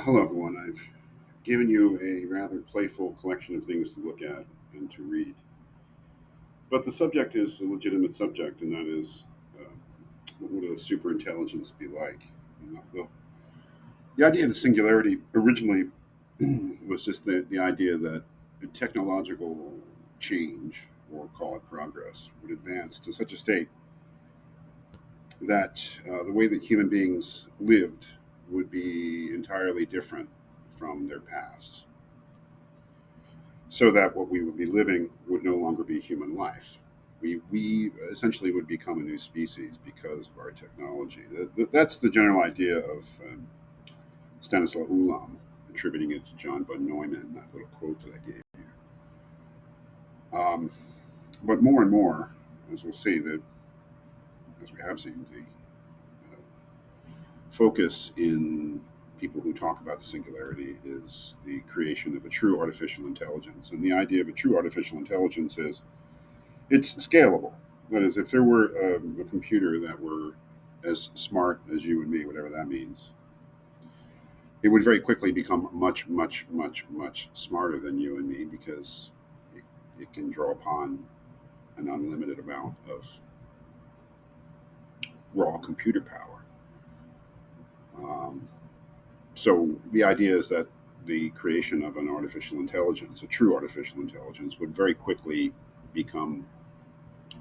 Hello, everyone. I've given you a rather playful collection of things to look at and to read. But the subject is a legitimate subject, and that is uh, what would a superintelligence be like? Well, the idea of the singularity originally was just the idea that technological change, or call it progress, would advance to such a state that the way that human beings lived would be entirely different from their past, so that what we would be living would no longer be human life. We essentially would become a new species because of our technology. That's the general idea of Stanislaw Ulam, attributing it to John von Neumann, that little quote that I gave you. But more and more, as we'll see, that as we have seen, the focus in people who talk about the singularity is the creation of a true artificial intelligence. And the idea of a true artificial intelligence is it's scalable. That is, if there were a computer that were as smart as you and me, whatever that means, it would very quickly become much, much, much, much smarter than you and me because it can draw upon an unlimited amount of raw computer power. Um, so the idea is that the creation of an artificial intelligence, a true artificial intelligence, would very quickly become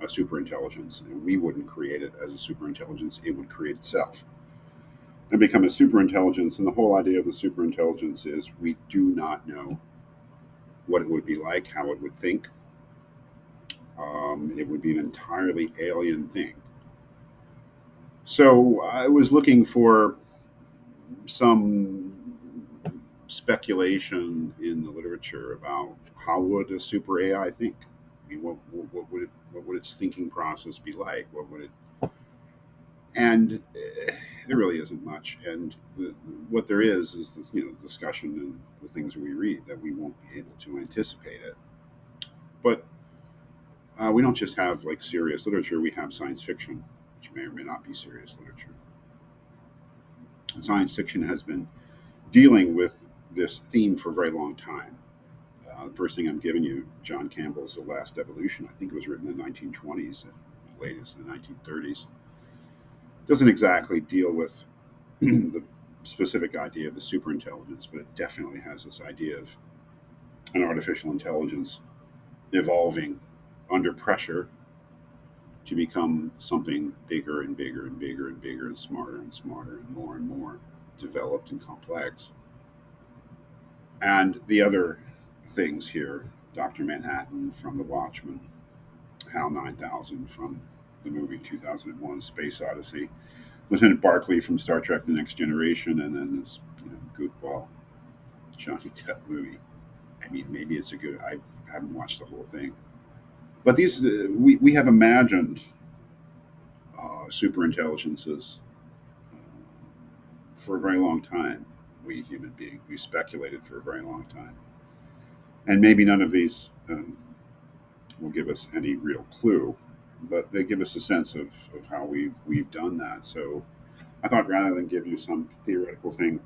a superintelligence. And we wouldn't create it as a superintelligence, it would create itself and become a superintelligence. And the whole idea of the superintelligence is we do not know what it would be like, how it would think. It would be an entirely alien thing. So I was looking for some speculation in the literature about how would a super AI think. I mean, what would its thinking process be like? What would it and there really isn't much. And what there is this, discussion and the things that we read that we won't be able to anticipate it. But we don't just have like serious literature; we have science fiction, which may or may not be serious literature. And science fiction has been dealing with this theme for a very long time. The first thing I'm giving you, John Campbell's The Last Evolution. I think it was written in the 1920s, at latest the 1930s. Doesn't exactly deal with the specific idea of the superintelligence, but it definitely has this idea of an artificial intelligence evolving under pressure to become something bigger and bigger and bigger and bigger and smarter and more developed and complex. And the other things here, Dr. Manhattan from The Watchmen, HAL 9000 from the movie 2001 Space Odyssey, Lieutenant Barclay from Star Trek The Next Generation, and then this goofball Johnny Depp movie. I mean, maybe it's a good. I haven't watched the whole thing, but these we have imagined super intelligences for a very long time. We human beings, we speculated for a very long time, and maybe none of these will give us any real clue, but they give us a sense of how we've done that. So I thought rather than give you some theoretical thing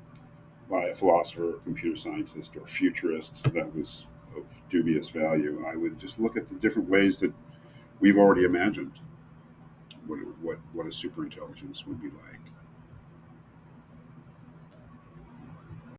by a philosopher or computer scientist or futurist that was of dubious value, I would just look at the different ways that we've already imagined what a superintelligence would be like.